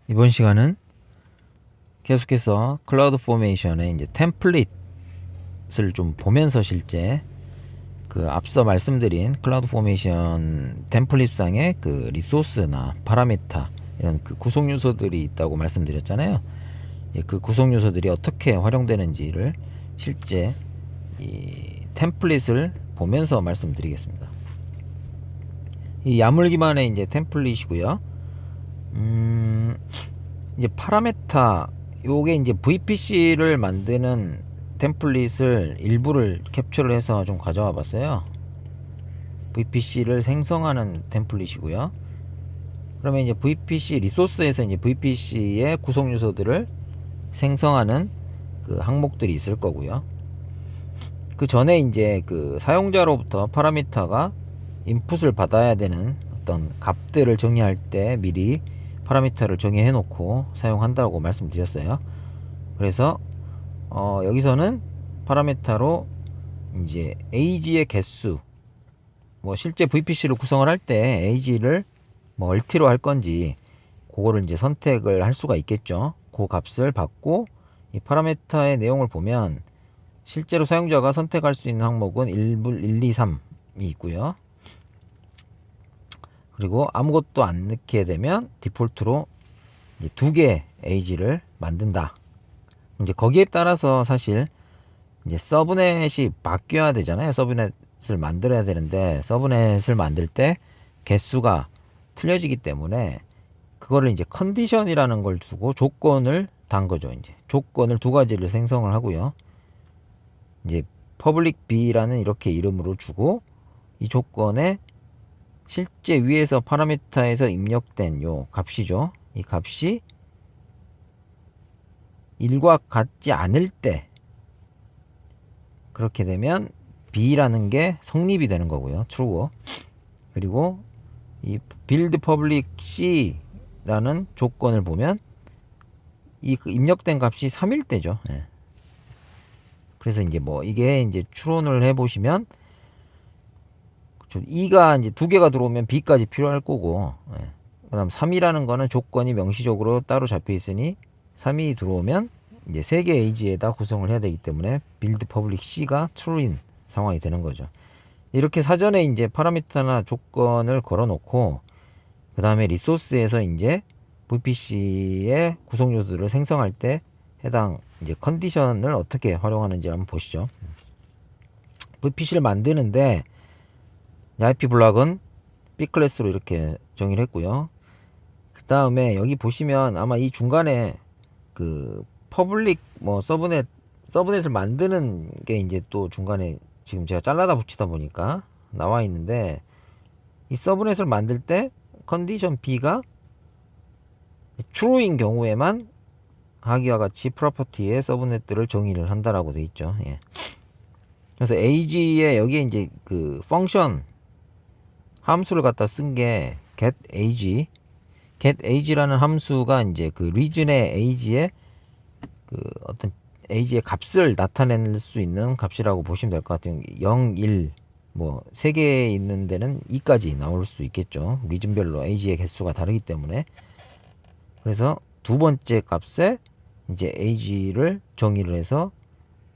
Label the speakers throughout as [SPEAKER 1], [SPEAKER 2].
[SPEAKER 1] 이번 시간은 계속해서 클라우드 포메이션의 이제 템플릿을 좀 보면서 실제 그 앞서 말씀드린 클라우드 포메이션 템플릿상의 그 리소스나 파라미터 이런 그 구성 요소들이 있다고 말씀드렸잖아요. 이제 그 구성 요소들이 어떻게 활용되는지를 실제 이 템플릿을 보면서 말씀드리겠습니다. 이 야물 기반의 이제 템플릿이고요. 이제 파라메타 요게 이제 VPC를 만드는 템플릿을 일부를 캡처를 해서 좀 가져와 봤어요. VPC를 생성하는 템플릿이고요. 그러면 이제 VPC 리소스에서 이제 VPC의 구성 요소들을 생성하는 그 항목들이 있을 거고요. 그 전에 이제 그 사용자로부터 파라미터가 인풋을 받아야 되는 어떤 값들을 정의할 때 미리 파라미터를 정의해 놓고 사용한다고 말씀드렸어요. 그래서 여기서는 파라미터로 이제 AG의 개수, 뭐 실제 VPC를 구성을 할 때 AG를 뭐 얼티로 할 건지 그거를 이제 선택을 할 수가 있겠죠. 그 값을 받고 이 파라미터의 내용을 보면 실제로 사용자가 선택할 수 있는 항목은 1, 2, 3이 있고요. 그리고 아무것도 안 넣게 되면 디폴트로 이제 2개 AG를 만든다. 이제 거기에 따라서 사실 이제 서브넷이 바뀌어야 되잖아요. 서브넷을 만들어야 되는데 서브넷을 만들 때 개수가 틀려지기 때문에 그거를 이제 컨디션이라는 걸 두고 조건을 단 거죠. 이제 조건을 두 가지를 생성을 하고요. 이제 public b라는 이렇게 이름으로 주고 이 조건에 실제 위에서 파라미터에서 입력된 요 값이죠. 이 값이 1과 같지 않을 때 그렇게 되면 b라는 게 성립이 되는 거고요. true고. 그리고 이 build public c라는 조건을 보면 이 입력된 값이 3일 때죠. 예. 그래서 이제 뭐 이게 이제 추론을 해 보시면 2가 이제 2개가 들어오면 b까지 필요할 거고, 예. 그다음 3이라는 거는 조건이 명시적으로 따로 잡혀 있으니 3이 들어오면 이제 3개 AG에다 구성을 해야 되기 때문에 build public C가 true인 상황이 되는 거죠. 이렇게 사전에 이제 파라미터나 조건을 걸어 놓고 그 다음에 리소스에서 이제 VPC의 구성 요소들을 생성할 때 해당 이제 컨디션을 어떻게 활용하는지 한번 보시죠. VPC를 만드는데 IP 블락은 B 클래스로 이렇게 정의를 했고요. 그 다음에 여기 보시면 아마 이 중간에 그 퍼블릭 뭐 서브넷을 만드는 게 이제 또 중간에 지금 제가 잘라다 붙이다 보니까 나와 있는데 이 서브넷을 만들 때 컨디션 B가 true인 경우에만 하기와 같이 프로퍼티에 서브넷들을 정의를 한다라고 돼 있죠. 예. 그래서 AG에 여기에 이제 그 펑션 함수를 갖다 쓴 게 getAg라는 함수가 이제 그 region의 AG의 그 어떤 AG의 값을 나타낼 수 있는 값이라고 보시면 될 것 같아요. 0, 1, 뭐 3개 있는 데는 2까지 나올 수 있겠죠. 리즌별로 AG의 개수가 다르기 때문에. 그래서 두 번째 값에 이제 AG를 정의를 해서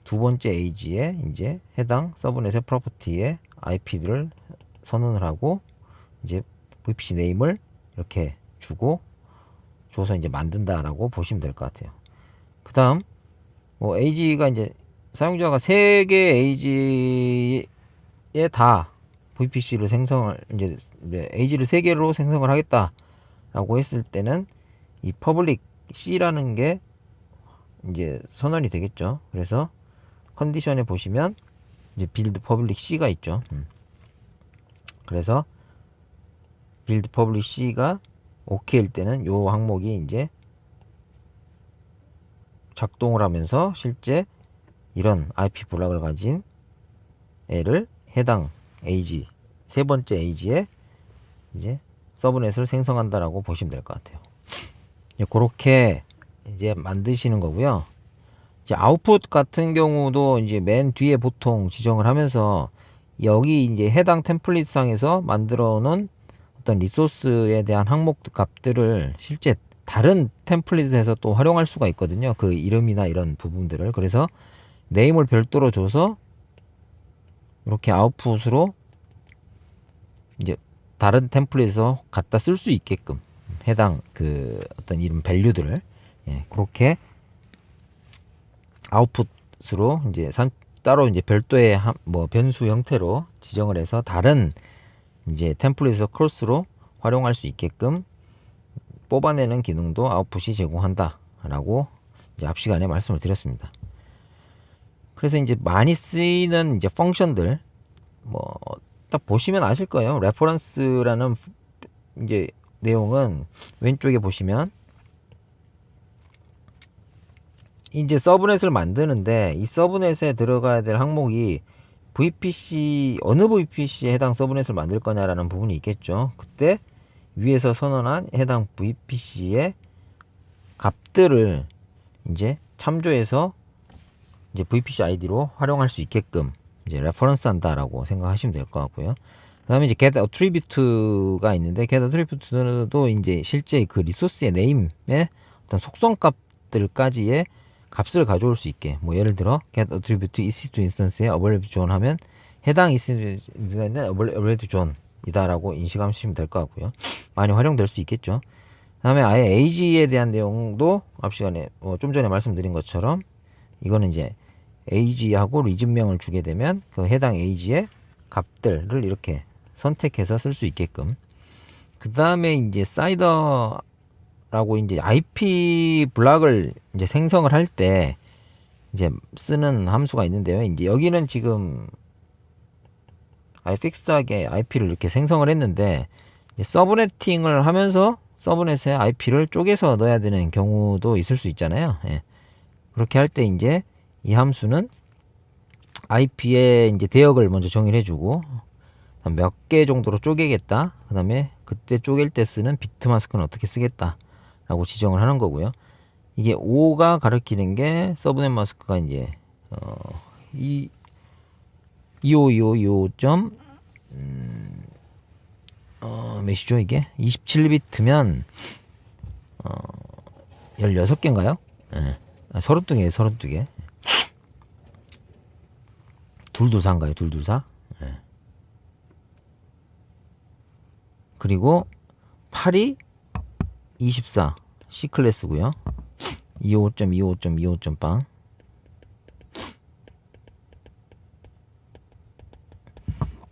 [SPEAKER 1] 두 번째 AG에 이제 해당 서브넷의 프로퍼티에 IP들을 선언을 하고 이제 VPC 네임을 이렇게 주고 줘서 이제 만든다라고 보시면 될 것 같아요. 그 다음 뭐 AG가 이제 사용자가 3개 AG에 다 VPC를 생성을 이제 AG를 3개로 생성을 하겠다라고 했을 때는 이 public C라는 게 이제 선언이 되겠죠. 그래서 컨디션에 보시면 이제 build public C가 있죠. 그래서 build public C가 OK일 때는 요 항목이 이제 작동을 하면서 실제 이런 IP 블락을 가진 애를 해당 AG 세 번째 AG에 이제 서브넷을 생성한다라고 보시면 될 것 같아요. 그렇게 이제 만드시는 거고요. 이제 아웃풋 같은 경우도 이제 맨 뒤에 보통 지정을 하면서 여기 이제 해당 템플릿 상에서 만들어 놓은 어떤 리소스에 대한 항목 값들을 실제 다른 템플릿에서 또 활용할 수가 있거든요. 그 이름이나 이런 부분들을. 그래서 네임을 별도로 줘서 이렇게 아웃풋으로 이제 다른 템플릿에서 갖다 쓸 수 있게끔 해당 그 어떤 이름 밸류들을 그렇게 아웃풋으로 이제 따로 이제 별도의 뭐 변수 형태로 지정을 해서 다른 이제 템플릿에서 크로스로 활용할 수 있게끔 뽑아내는 기능도 아웃풋이 제공한다라고 이제 앞 시간에 말씀을 드렸습니다. 그래서 이제 많이 쓰이는 이제 펑션들 뭐 딱 보시면 아실 거예요. 레퍼런스라는 이제 내용은 왼쪽에 보시면 이제 서브넷을 만드는데 이 서브넷에 들어가야 될 항목이 VPC 어느 VPC에 해당 서브넷을 만들 거냐라는 부분이 있겠죠. 그때 위에서 선언한 해당 VPC의 값들을 이제 참조해서 이제 VPC 아이디로 활용할 수 있게끔 이제 레퍼런스 한다라고 생각하시면 될 것 같고요. 그다음에 이제 get attribute가 있는데 get attribute도 이제 실제 그 리소스의 네임의 어떤 속성 값들까지의 값을 가져올 수 있게 뭐 예를 들어 get attribute EC2 인스턴스에 availability zone 하면 해당 EC2가 있는 availability zone이다라고 인식하시면 될 것 같고요. 많이 활용될 수 있겠죠. 그다음에 아예 AG에 대한 내용도 앞 시간에 좀 전에 말씀드린 것처럼 이거는 이제 AG하고 리즘명을 주게 되면 그 해당 AG의 값들을 이렇게 선택해서 쓸 수 있게끔. 그 다음에 이제 사이더라고 이제 IP 블락을 이제 생성을 할 때 이제 쓰는 함수가 있는데요. 이제 여기는 지금 픽스하게 IP를 이렇게 생성을 했는데 이제 서브네팅을 하면서 서브넷에 IP를 쪼개서 넣어야 되는 경우도 있을 수 있잖아요. 그렇게 할 때 이제 이 함수는 IP의 이제 대역을 먼저 정의를 해주고 몇 개 정도로 쪼개겠다. 그 다음에 그때 쪼갤 때 쓰는 비트 마스크는 어떻게 쓰겠다라고 지정을 하는 거고요. 이게 5가 가리키는 게 서브넷 마스크가 이제 252525. 몇이죠 이게? 27비트면 16개인가요? 32개예요, 32개. 둘둘사인가요? 둘둘사? 그리고 8이 24 C클래스고요. 25.25.25.빵.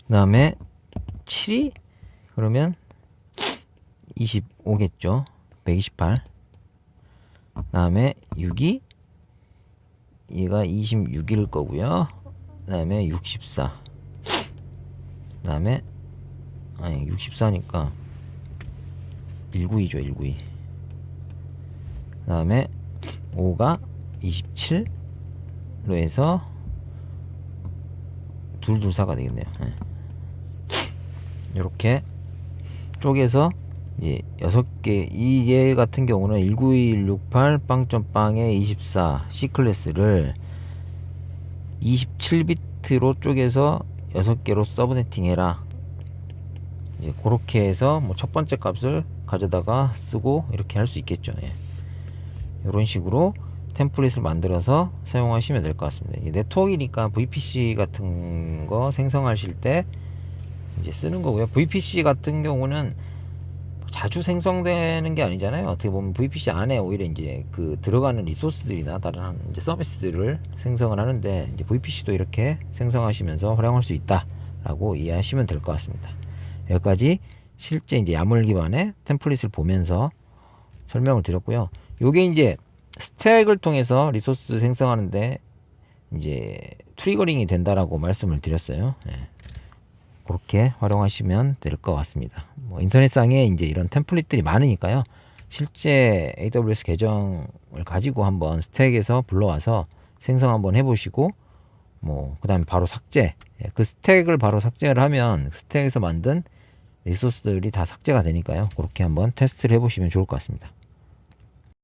[SPEAKER 1] 그 다음에 7이 그러면 25겠죠. 128. 그 다음에 6이 얘가 26일 거고요. 그 다음에 64. 그 다음에 아니 64니까 192죠. 192. 그 다음에 5가 27로 해서 둘둘사가 되겠네요. 이렇게 쪼개서 이제 6개 이얘 같은 경우는 19168 빵점빵의 24 C클래스를 27비트로 쪼개서 6개로 서브네팅 해라. 이제 그렇게 해서 뭐 첫 번째 값을 가져다가 쓰고 이렇게 할 수 있겠죠. 이런 식으로 템플릿을 만들어서 사용하시면 될 것 같습니다. 네트워크이니까 VPC 같은 거 생성하실 때 이제 쓰는 거고요. VPC 같은 경우는 자주 생성되는 게 아니잖아요. 어떻게 보면 VPC 안에 오히려 이제 그 들어가는 리소스들이나 다른 이제 서비스들을 생성을 하는데 이제 VPC도 이렇게 생성하시면서 활용할 수 있다라고 이해하시면 될 것 같습니다. 여기까지 실제 이제 야물 기반의 템플릿을 보면서 설명을 드렸고요. 요게 이제 스택을 통해서 리소스 생성하는데 이제 트리거링이 된다라고 말씀을 드렸어요. 그렇게 활용하시면 될 것 같습니다. 뭐 인터넷상에 이제 이런 템플릿들이 많으니까요. 실제 AWS 계정을 가지고 한번 스택에서 불러와서 생성 한번 해보시고 뭐 그 다음에 바로 삭제. 그 스택을 바로 삭제를 하면 스택에서 만든 리소스들이 다 삭제가 되니까요. 그렇게 한번 테스트를 해보시면 좋을 것 같습니다.